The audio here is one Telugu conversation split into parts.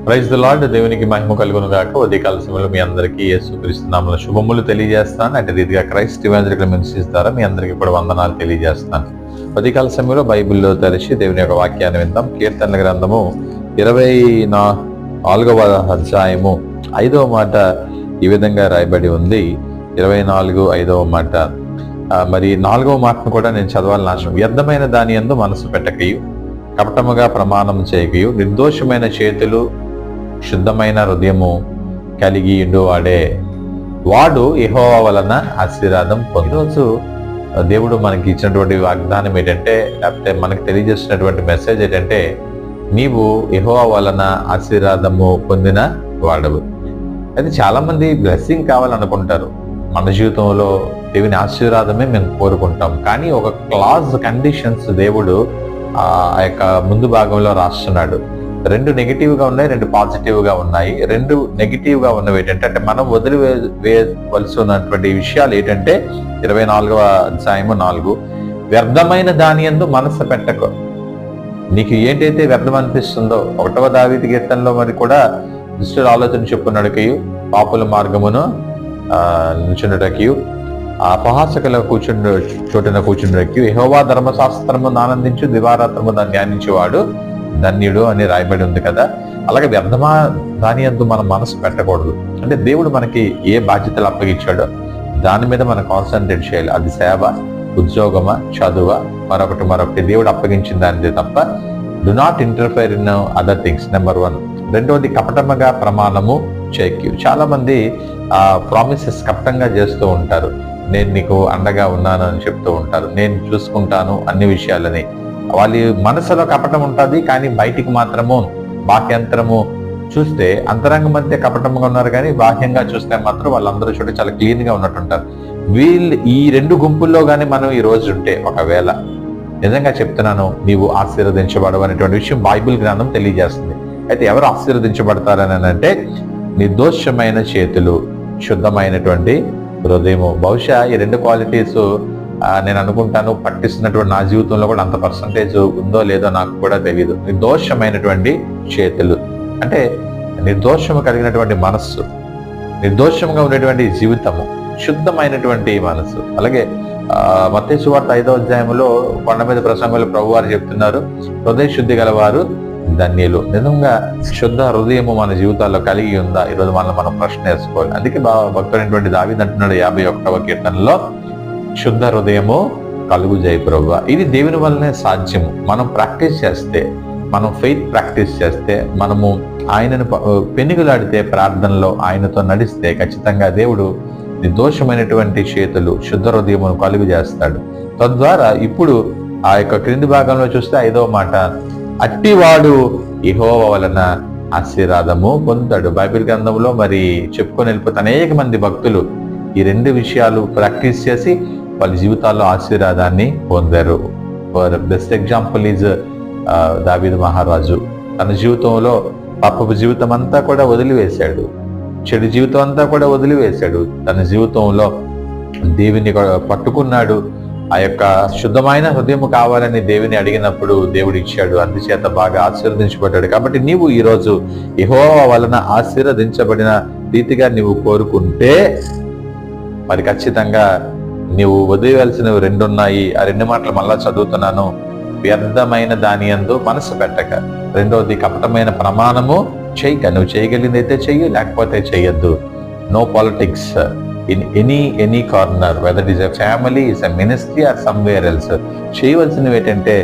Praise the lord. దేవునికి మహిమ కలుగును గాక. ఉదయకాల సమయంలో మీ అందరికీ యేసుక్రీస్తు నామములో శుభములు తెలియజేస్తాను. అటు రీతిగా క్రైస్ట్ ఎవెంజలికల్ మినిస్ట్రీస్ ద్వారా మీ అందరికీ కూడా వందనాలు తెలియజేస్తాను. ఉదయకాల సమయంలో బైబిల్లో తెరిచి దేవుని యొక్క వాక్యాన్ని విందాం. కీర్తనల గ్రంథము 24వ అధ్యాయము 5వ మాట ఈ విధంగా రాయబడి ఉంది. 24:5వ మాట. మరి 4వ మాటను కూడా నేను చదవాలని ఆశ. వ్యర్థమైన దాని యందు మనసు పెట్టకయు, కపటముగా ప్రమాణం చేయకయు, నిర్దోషమైన చేతులు, శుద్ధమైన హృదయము కలిగి ఉండువాడే వాడు యెహోవా వలన ఆశీర్వాదం పొందు. ఈరోజు దేవుడు మనకి ఇచ్చినటువంటి వాగ్దానం ఏంటంటే, లేకపోతే మనకి తెలియజేస్తున్నటువంటి మెసేజ్ ఏంటంటే, నీవు యెహోవా వలన ఆశీర్వాదము పొందిన వాడవు. అయితే చాలా మంది బ్లెస్సింగ్ కావాలనుకుంటారు. మన జీవితంలో దేవుని ఆశీర్వాదమే మేము కోరుకుంటాం. కానీ ఒక క్లాజ్ కండిషన్స్ దేవుడు ఆ యొక్క ముందు భాగంలో రాస్తున్నాడు. 2 నెగిటివ్గా ఉన్నాయి, 2 పాజిటివ్గా ఉన్నాయి. 2 నెగిటివ్గా ఉన్నవి ఏంటంటే, అంటే మనం వదిలివేయవలసి ఉన్నటువంటి విషయాలు ఏంటంటే 24వ అధ్యాయము 4, వ్యర్థమైన దాని యందు మనసు పెట్టకు. నీకు ఏంటైతే వ్యర్థం అనిపిస్తుందో, 1వ దావీదు కీర్తనలో మరి కూడా దుష్టుల ఆలోచన చెప్పునడకయు, పాపుల మార్గమును నిల్చున్నటకయు, అపహాసకుల చోటున కూర్చున్నటకయు, యెహోవా ధర్మశాస్త్రము ఆనందించు, దివారాత్రము దాన్ని ధ్యానించేవాడు ధన్యుడు అని రాయబడి ఉంది కదా. అలాగే వ్యర్థమా దాని యందు మనం మనసు పెట్టకూడదు. అంటే దేవుడు మనకి ఏ బాధ్యతలు అప్పగించాడో దాని మీద మనం కాన్సన్ట్రేట్ చేయాలి. అది సేవ, ఉద్యోగమా, చదువా, మరొకటి దేవుడు అప్పగించిన దానిదే తప్ప do not interfere in other things. Number 1. రెండవది, కపటముగా ప్రమాణము చేయకు. చాలా మంది ప్రామిసెస్ కపటంగా చేస్తూ ఉంటారు. నేను నీకు అండగా ఉన్నాను అని చెప్తూ ఉంటారు. నేను చూసుకుంటాను అన్ని విషయాలని. వాళ్ళ మనసులో కపటం ఉంటుంది, కానీ బయటికి మాత్రము బాహ్యంతరము చూస్తే అంతరంగ మధ్య కపటంగా ఉన్నారు, కానీ బాహ్యంగా చూస్తే మాత్రం వాళ్ళందరూ చూడ చాలా క్లీన్ గా ఉన్నట్టుంటారు. ఈ 2 గుంపుల్లో కానీ మనం ఈ రోజు ఉంటే, ఒకవేళ నిజంగా చెప్తున్నాను, నీవు ఆశీర్వదించబడవు అనేటువంటి విషయం బైబిల్ గ్రంథం తెలియజేస్తుంది. అయితే ఎవరు ఆశీర్వదించబడతారని అంటే, నిర్దోషమైన చేతులు, శుద్ధమైనటువంటి హృదయము. బహుశా ఈ 2 క్వాలిటీస్ నేను అనుకుంటాను పట్టిస్తున్నటువంటి నా జీవితంలో కూడా అంత పర్సంటేజ్ ఉందో లేదో నాకు కూడా తెలియదు. నిర్దోషమైనటువంటి చేతులు అంటే నిర్దోషము కలిగినటువంటి మనస్సు, నిర్దోషంగా ఉండేటువంటి జీవితము, శుద్ధమైనటువంటి మనసు. అలాగే మత్తయి సువార్త 5వ అధ్యాయంలో కొండ మీద ప్రసంగంలో ప్రభు వారు చెప్తున్నారు, హృదయ శుద్ధి గలవారు ధన్యులు. నిజంగా శుద్ధ హృదయము మన జీవితాల్లో కలిగి ఉందా? ఈరోజు మనం ప్రశ్న వేసుకోవాలి. అందుకే భక్తుడైనటువంటి దావీదు అంటున్నాడు 51వ కీర్తనలో, శుద్ధ హృదయము కలుగు జయ ప్రభువా. ఇది దేవుని వల్లనే సాధ్యము. మనం ప్రాక్టీస్ చేస్తే, మనం ఫెయిత్ ప్రాక్టీస్ చేస్తే, మనము ఆయనను పెనుగులాడితే, ప్రార్థనలో ఆయనతో నడిస్తే ఖచ్చితంగా దేవుడు నిర్దోషమైనటువంటి చేతులు, శుద్ధ హృదయమును కలుగు చేస్తాడు. తద్వారా ఇప్పుడు ఆ యొక్క క్రింది భాగంలో చూస్తే 5వ మాట, అట్టివాడు యెహోవా వలన ఆశీర్వాదము పొందుతాడు. బైబిల్ గ్రంథంలో మరి చెప్పుకొని వెళ్ళిపోతే అనేక మంది భక్తులు ఈ 2 విషయాలు ప్రాక్టీస్ చేసి వాళ్ళ జీవితాల్లో ఆశీర్వాదాన్ని పొందారు. బెస్ట్ ఎగ్జాంపుల్ ఈజ్ దావీదు మహారాజు. తన జీవితంలో పాపపు జీవితం అంతా కూడా వదిలివేశాడు, చెడు జీవితం అంతా కూడా వదిలివేశాడు. తన జీవితంలో దేవుని పట్టుకున్నాడు. ఆ యొక్క శుద్ధమైన హృదయం కావాలని దేవుని అడిగినప్పుడు దేవుడు ఇచ్చాడు. అందుచేత బాగా ఆశీర్వదించబడ్డాడు. కాబట్టి నీవు ఈరోజు యెహోవా వలన ఆశీర్వదించబడిన రీతిగా నీవు కోరుకుంటే, మరి ఖచ్చితంగా నీవు వదిలేయాల్సినవి 2 ఉన్నాయి. ఆ 2 మాటలు మళ్ళా చదువుతున్నాను. వ్యర్థమైన దాని యందు మనసు పెట్టక. రెండవది, కపటమైన ప్రమాణము చేయక. నువ్వు చేయగలిగిందైతే చెయ్యి, లేకపోతే చెయ్యొద్దు. No politics in any corner, whether is a family, is a ministry or somewhere else. చేయవలసినవి ఏంటంటే,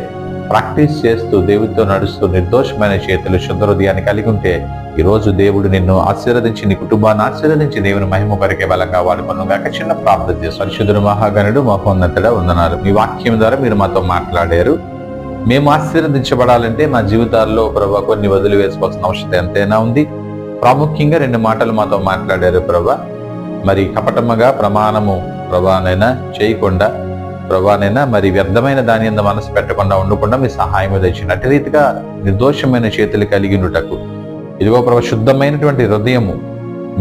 ప్రాక్టీస్ చేస్తూ దేవుడితో నడుస్తూ నిర్దోషమైన చేతులు, శుద్ధ హృదయాన్ని కలిగి ఉంటే ఈరోజు దేవుడు నిన్ను ఆశీర్వదించి, నీ కుటుంబాన్ని ఆశీర్వదించి దేవుని మహిమ కొరకే బలంగా వాడుకున్నాక చిన్న ప్రార్థన చేస్తాను. పరిశుద్ధుడు, మహాగణుడు, మహోన్నతుడా వందనాలు. మీ వాక్యం ద్వారా మీరు మాతో మాట్లాడారు. మేము ఆశీర్వదించబడాలంటే మా జీవితాల్లో ప్రభా కొన్ని వదిలివేసుకోవాల్సిన అవసరం ఎంతైనా ఉంది. ప్రాముఖ్యంగా 2 మాటలు మాతో మాట్లాడారు ప్రభా. మరి కపటముగా ప్రమాణము ప్రభానైనా చేయకుండా, ప్రభానైనా మరి వ్యర్థమైన దాని యందు మనసు పెట్టకుండా ఉండకుండా మీ సహాయం తెచ్చిన అటు రీతిగా నిర్దోషమైన చేతులు కలిగి ఉండుటకు, ఇదిగో ప్రభా శుద్ధమైనటువంటి హృదయము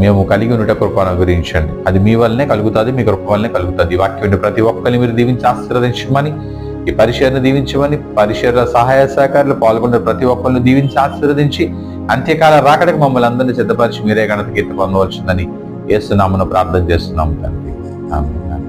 మేము కలిగి ఉండుట కృపను అనుగ్రహించండి. అది మీ వల్లనే కలుగుతుంది, మీ కృప వల్లనే కలుగుతుంది. వాక్యం ప్రతి ఒక్కరిని మీరు దీవించి ఆశీర్వదించమని, ఈ పరిచర్ను దీవించమని, పరిచర్య సహాయ సహకారులు పాల్గొన్న ప్రతి ఒక్కరిని దీవించి ఆశీర్వదించి అంత్యకాల రాకడకు మమ్మల్ని అందరినీ సిద్ధపరిచి మీరే ఘనత కీర్తి పొందవలసిందని యేసు నామమున ప్రార్థన చేస్తున్నాం తండ్రి. ఆమేన్.